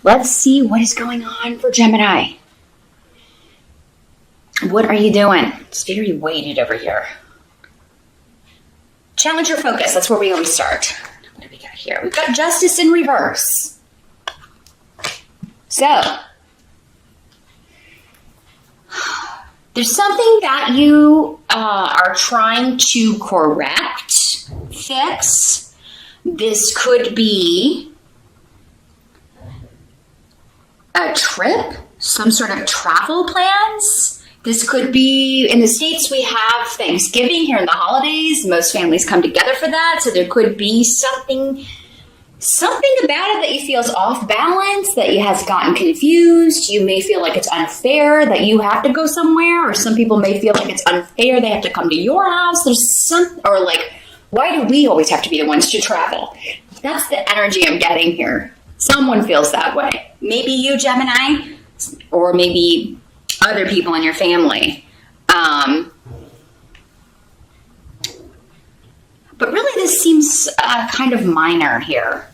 Let's see what is going on for Gemini. What are you doing? It's very weighted over here. Challenge your focus. That's where we always start. What do we got here? We've got Justice in reverse. So, there's something that you are trying to correct, fix. This could be a trip, some sort of travel plans. This could be, in the States, we have Thanksgiving here in the holidays. Most families come together for that. So there could be something about it that you feel is off balance, that you has gotten confused. You may feel like it's unfair that you have to go somewhere, or some people may feel like it's unfair they have to come to your house. Or like, why do we always have to be the ones to travel? That's the energy I'm getting here. Someone feels that way. Maybe you, Gemini, or maybe other people in your family. But really this seems kind of minor here.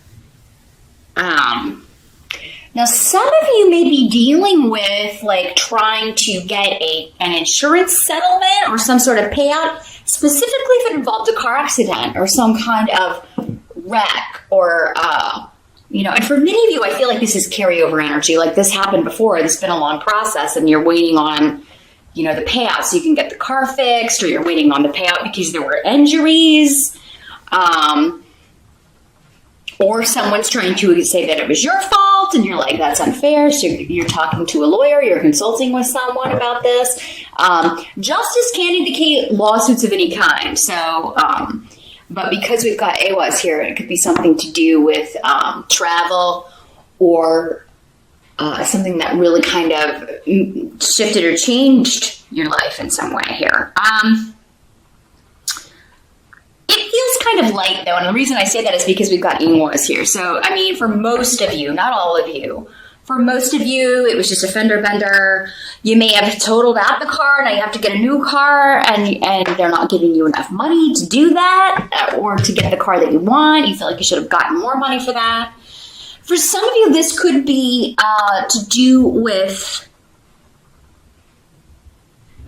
Now some of you may be dealing with like trying to get an insurance settlement or some sort of payout, specifically if it involved a car accident or some kind of wreck or and for many of you, I feel like this is carryover energy. Like this happened before. It's been a long process and you're waiting on, the payout so you can get the car fixed, or you're waiting on the payout because there were injuries. Or someone's trying to say that it was your fault and you're like, that's unfair. So you're talking to a lawyer, you're consulting with someone about this. Justice can indicate lawsuits of any kind. So, but because we've got AWAs here, it could be something to do with travel or something that really kind of shifted or changed your life in some way here. It feels kind of light, though, and the reason I say that is because we've got AWAs here. So, I mean, for most of you, not all of you, for most of you, it was just a fender bender. You may have totaled out the car, now you have to get a new car, and they're not giving you enough money to do that, or to get the car that you want. You feel like you should have gotten more money for that. For some of you, this could be to do with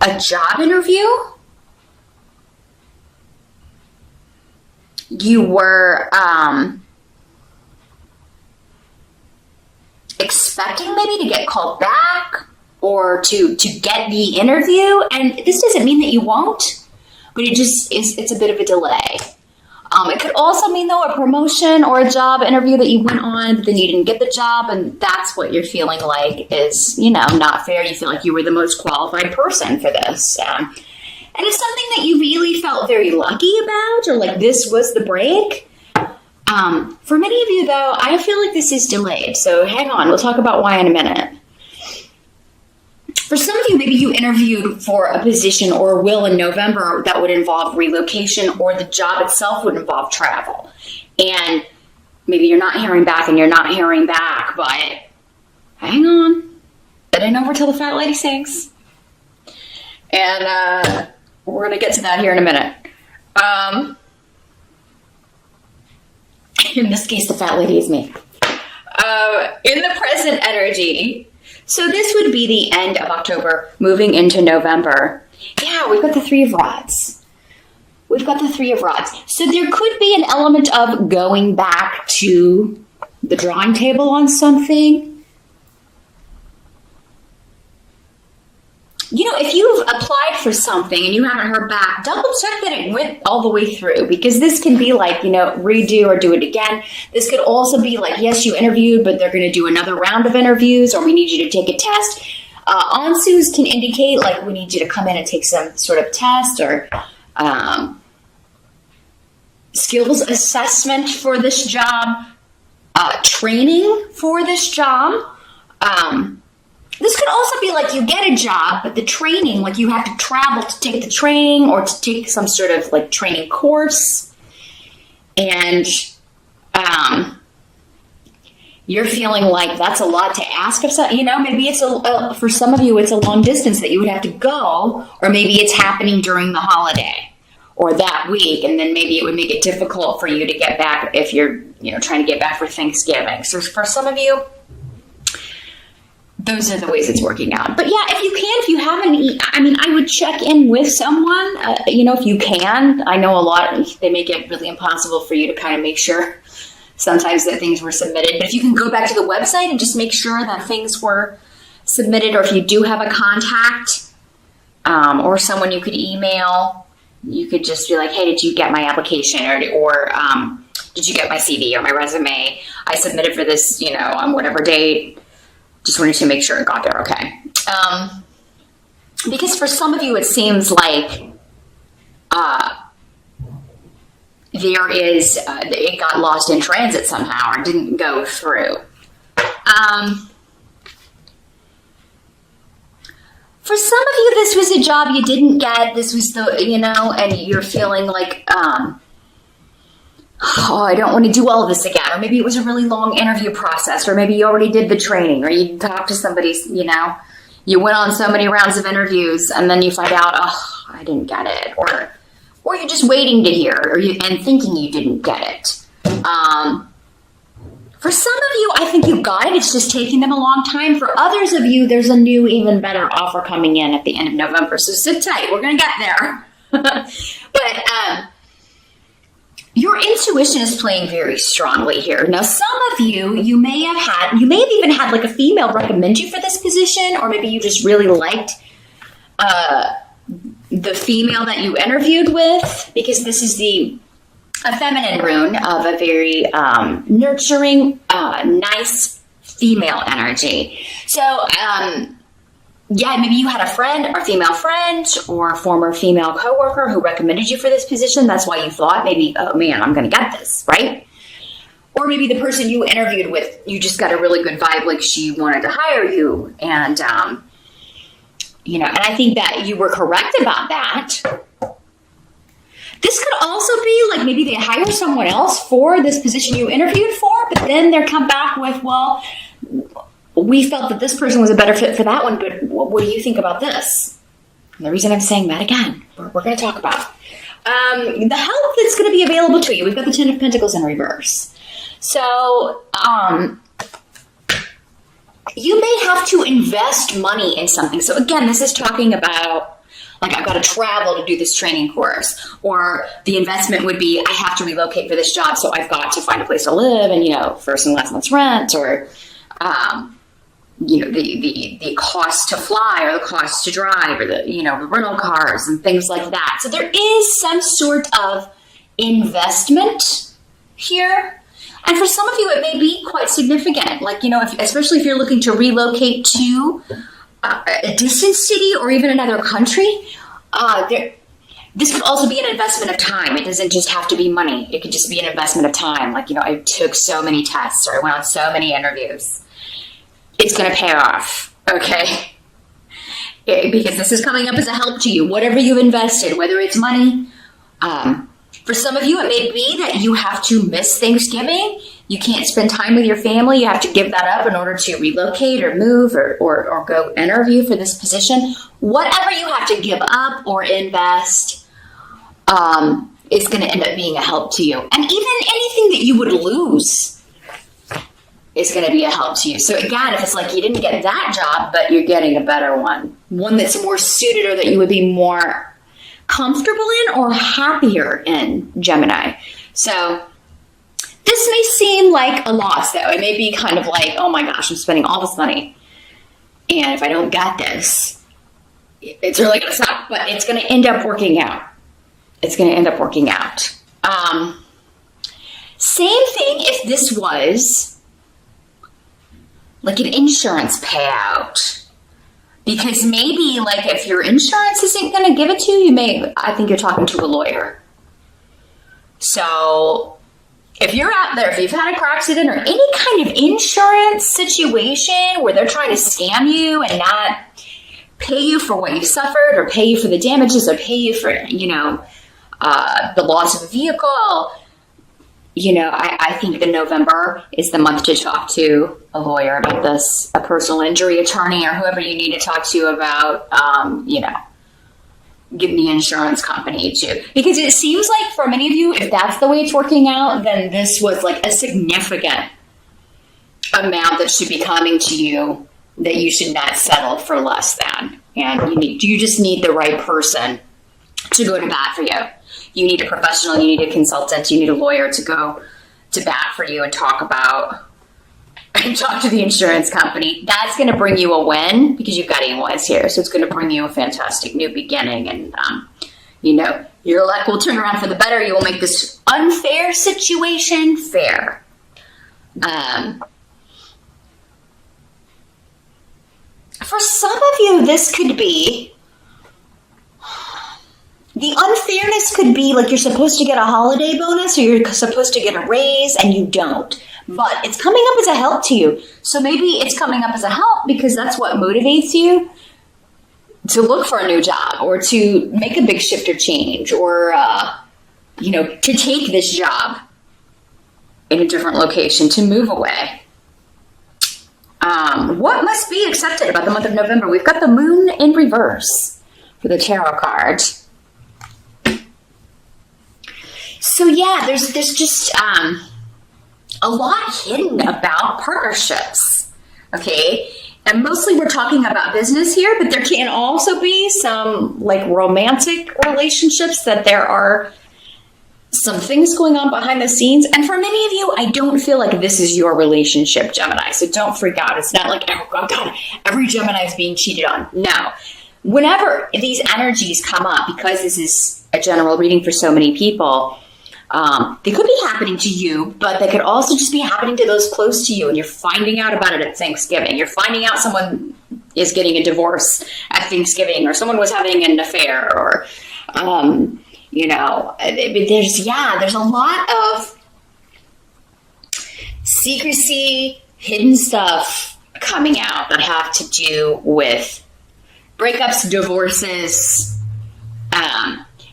a job interview. You were expecting maybe to get called back or to get the interview, and this doesn't mean that you won't, but it's a bit of a delay. It could also mean, though, a promotion or a job interview that you went on, but then you didn't get the job, and that's what you're feeling like is, not fair. You feel like you were the most qualified person for this. And it's something that you really felt very lucky about, or like this was the break. For many of you, though, I feel like this is delayed. So hang on, we'll talk about why in a minute. For some of you, maybe you interviewed for a position or will in November that would involve relocation, or the job itself would involve travel. And maybe you're not hearing back and you're not hearing back, but hang on. It ain't over till the fat lady sings. And we're going to get to that here in a minute. In this case, the fat lady is me. In the present energy, so this would be the end of October, moving into November. Yeah, we've got the Three of Rods. We've got the Three of Rods. So there could be an element of going back to the drawing table on something. If you've applied for something and you haven't heard back, double check that it went all the way through, because this can be like, redo or do it again. This could also be like, yes, you interviewed, but they're going to do another round of interviews, or we need you to take a test. Ansus can indicate like we need you to come in and take some sort of test or skills assessment for this job, training for this job. This could also be like you get a job, but the training, like you have to travel to take the training or to take some sort of like training course. And you're feeling like that's a lot to ask of some, maybe it's for some of you, it's a long distance that you would have to go, or maybe it's happening during the holiday or that week. And then maybe it would make it difficult for you to get back if you're, trying to get back for Thanksgiving. So for some of you, those are the ways it's working out. But yeah, if you haven't, I would check in with someone, if you can. I know a lot, they make it really impossible for you to kind of make sure sometimes that things were submitted. But if you can go back to the website and just make sure that things were submitted, or if you do have a contact or someone you could email, you could just be like, hey, did you get my application? Or did you get my CV or my resume? I submitted for this, on whatever date. Just wanted to make sure it got there okay. Because for some of you, it seems like it got lost in transit somehow or didn't go through. For some of you, this was a job you didn't get. This was and you're feeling like, I don't want to do all of this again. Or maybe it was a really long interview process, or maybe you already did the training, or you talked to somebody, you went on so many rounds of interviews and then you find out, I didn't get it. Or you're just waiting to hear and thinking you didn't get it. For some of you, I think you got it. It's just taking them a long time. For others of you, there's a new, even better offer coming in at the end of November. So sit tight. We're going to get there. But your intuition is playing very strongly here. Now, some of you may have even had like a female recommend you for this position, or maybe you just really liked the female that you interviewed with, because this is a feminine rune of a very nurturing, nice female energy. So, maybe you had a friend or female friend or a former female coworker who recommended you for this position. That's why you thought maybe, oh man, I'm going to get this, right? Or maybe the person you interviewed with, you just got a really good vibe, like she wanted to hire you. And, and I think that you were correct about that. This could also be like maybe they hire someone else for this position you interviewed for, but then they're come back with, well, we felt that this person was a better fit for that one, but what do you think about this? And the reason I'm saying that again, we're going to talk about the help that's going to be available to you. We've got the Ten of Pentacles in reverse. So you may have to invest money in something. So again, this is talking about, like, I've got to travel to do this training course, or the investment would be, I have to relocate for this job, so I've got to find a place to live and, first and last month's rent, or, the cost to fly, or the cost to drive, or the rental cars and things like that. So there is some sort of investment here. And for some of you, it may be quite significant. Like, especially if you're looking to relocate to a distant city or even another country, this could also be an investment of time. It doesn't just have to be money. It could just be an investment of time. Like, I took so many tests, or I went on so many interviews. It's going to pay off, okay? Because this is coming up as a help to you. Whatever you've invested, whether it's money, for some of you, it may be that you have to miss Thanksgiving. You can't spend time with your family. You have to give that up in order to relocate or move or go interview for this position. Whatever you have to give up or invest is going to end up being a help to you. And even anything that you would lose is going to be a help to you. So again, if it's like you didn't get that job, but you're getting a better one that's more suited, or that you would be more comfortable in or happier in, Gemini. So this may seem like a loss, though. It may be kind of like, oh my gosh, I'm spending all this money, and if I don't get this, it's really going to suck. But it's going to end up working out. It's going to end up working out. Same thing if this was like an insurance payout. Because maybe, like, if your insurance isn't going to give it to you, I think you're talking to a lawyer. So if you're out there, if you've had a car accident or any kind of insurance situation where they're trying to scam you and not pay you for what you suffered, or pay you for the damages, or pay you for, the loss of a vehicle, I think that November is the month to talk to a lawyer about this, a personal injury attorney, or whoever you need to talk to about, getting the insurance company to. Because it seems like for many of you, if that's the way it's working out, then this was like a significant amount that should be coming to you that you should not settle for less than. And you just need the right person to go to bat for you. You need a professional, you need a consultant, you need a lawyer to go to bat for you and talk to the insurance company. That's going to bring you a win because you've got analyze here. So it's going to bring you a fantastic new beginning. And, your luck will turn around for the better. You will make this unfair situation fair. For some of you, this could be, the unfairness could be like you're supposed to get a holiday bonus or you're supposed to get a raise and you don't. But it's coming up as a help to you. So maybe it's coming up as a help because that's what motivates you to look for a new job or to make a big shift or change or, to take this job in a different location, to move away. What must be accepted about the month of November? We've got the moon in reverse for the tarot card. So yeah, there's just a lot hidden about partnerships, okay? And mostly we're talking about business here, but there can also be some like romantic relationships that there are some things going on behind the scenes. And for many of you, I don't feel like this is your relationship, Gemini. So don't freak out. It's not like, oh God, every Gemini is being cheated on. No. Whenever these energies come up, because this is a general reading for so many people, they could be happening to you, but they could also just be happening to those close to you. And you're finding out about it at Thanksgiving. You're finding out someone is getting a divorce at Thanksgiving, or someone was having an affair, or, there's a lot of secrecy, hidden stuff coming out that have to do with breakups, divorces.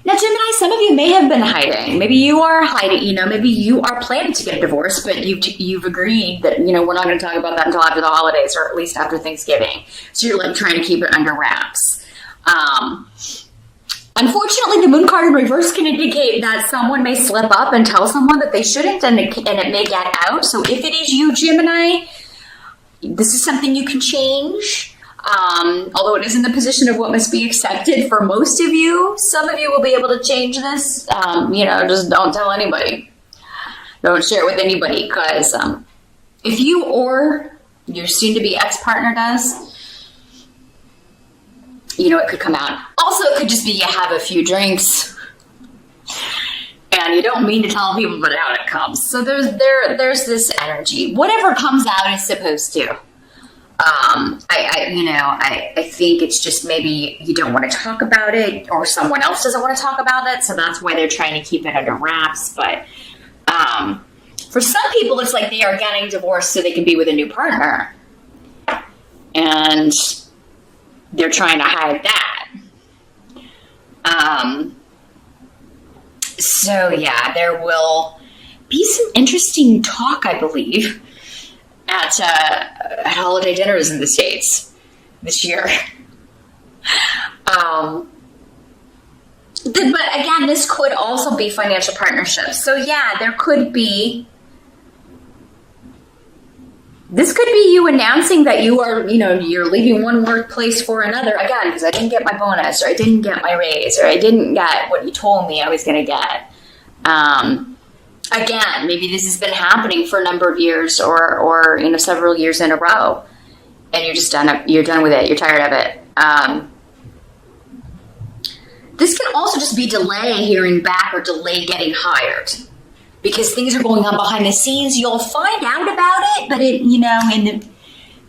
Now, Gemini, some of you may have been hiding. Maybe you are hiding, maybe you are planning to get a divorce, but you've agreed that, we're not going to talk about that until after the holidays, or at least after Thanksgiving. So you're like trying to keep it under wraps. Unfortunately, the moon card in reverse can indicate that someone may slip up and tell someone that they shouldn't, and it may get out. So if it is you, Gemini, this is something you can change. Although it is in the position of what must be accepted for most of you, some of you will be able to change this. Just don't tell anybody. Don't share it with anybody, because if you or your soon-to-be ex-partner does, it could come out. Also, it could just be you have a few drinks and you don't mean to tell people, but out it comes. So there's this energy. Whatever comes out is supposed to. I think it's just maybe you don't want to talk about it, or someone else doesn't want to talk about it, so that's why they're trying to keep it under wraps. But for some people, it's like they are getting divorced so they can be with a new partner, and they're trying to hide that. So yeah, there will be some interesting talk, I believe, at holiday dinners in the States this year. But again, this could also be financial partnerships. So yeah, this could be you announcing that you are, you're leaving one workplace for another, again, because I didn't get my bonus, or I didn't get my raise, or I didn't get what you told me I was going to get. Again, maybe this has been happening for a number of years, or several years in a row, and you're just done. You're done with it. You're tired of it. This can also just be delay hearing back or delay getting hired, because things are going on behind the scenes. You'll find out about it, but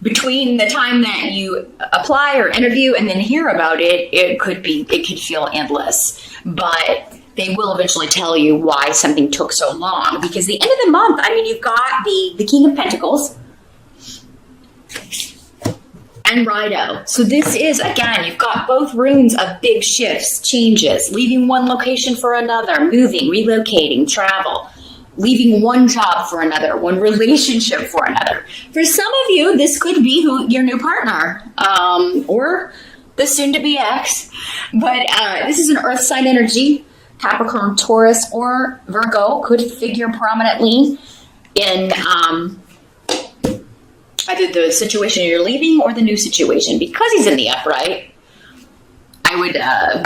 between the time that you apply or interview and then hear about it, it could feel endless. But they will eventually tell you why something took so long. Because the end of the month, you've got the King of Pentacles and Rido. So this is, again, you've got both runes of big shifts, changes, leaving one location for another, moving, relocating, travel, leaving one job for another, one relationship for another. For some of you, this could be your new partner, or the soon-to-be ex. But this is an earth sign energy. Capricorn, Taurus, or Virgo could figure prominently in either the situation you're leaving or the new situation. Because he's in the upright, I would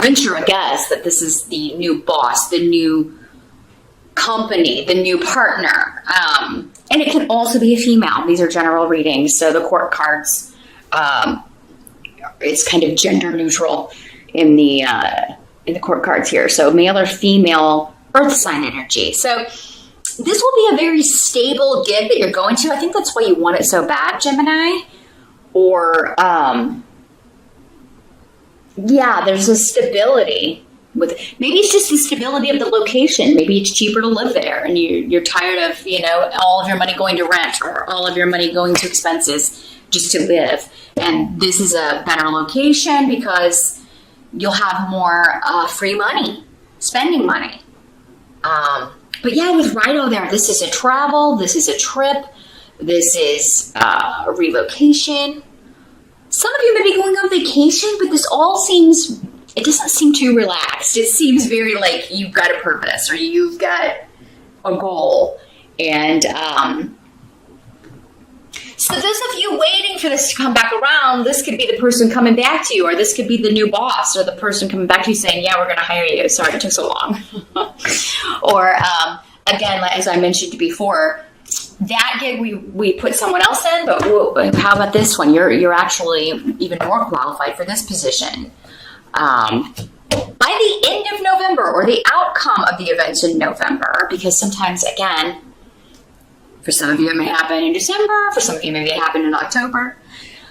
venture a guess that this is the new boss, the new company, the new partner. And it can also be a female. These are general readings, so the court cards, it's kind of gender neutral in the court cards here. So male or female earth sign energy. So this will be a very stable gig that you're going to. I think that's why you want it so bad, Gemini. Or, yeah, there's a stability with, maybe it's just the stability of the location. Maybe it's cheaper to live there, and you're tired of, all of your money going to rent or all of your money going to expenses just to live. And this is a better location because you'll have more free money, spending money. But yeah, with Rido there, this is a travel, this is a trip, this is a relocation. Some of you may be going on vacation, but this all seems, it doesn't seem too relaxed. It seems very like you've got a purpose or you've got a goal. And so those of you waiting for this to come back around, this could be the person coming back to you, or this could be the new boss, or the person coming back to you saying, yeah, we're going to hire you. Sorry it took so long. Or again, as I mentioned before, that gig we put someone else in, but how about this one? You're actually even more qualified for this position. By the end of November, or the outcome of the events in November, because sometimes, again, for some of you it may happen in December, for some of you maybe it happened in October,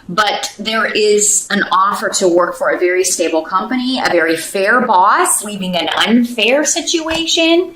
but there is an offer to work for a very stable company, a very fair boss, leaving an unfair situation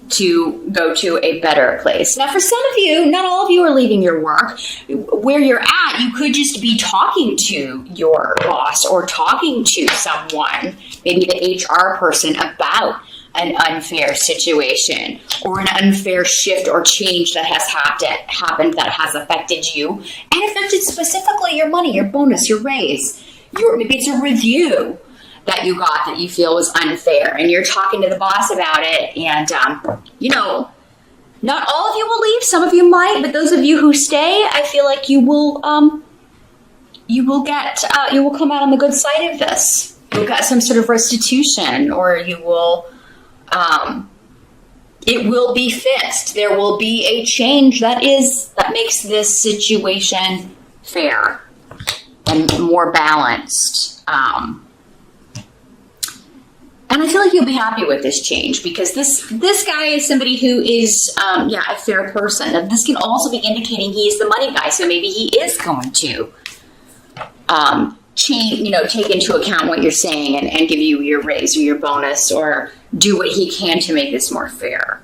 to go to a better place. Now, for some of you, not all of you are leaving your work. Where you're at, you could just be talking to your boss or talking to someone, maybe the HR person, about an unfair situation or an unfair shift or change that has happened that has affected you and affected specifically your money, your bonus, your raise. Maybe it's a review that you got that you feel was unfair, and you're talking to the boss about it, and not all of you will leave. Some of you might, but those of you who stay, I feel like you will come out on the good side of this. You'll get some sort of restitution, or you will it will be fixed. There will be a change that makes this situation fair and more balanced. And I feel like you'll be happy with this change, because this guy is somebody who is, a fair person. And this can also be indicating he is the money guy, so maybe he is going to take into account what you're saying and give you your raise or your bonus, or do what he can to make this more fair.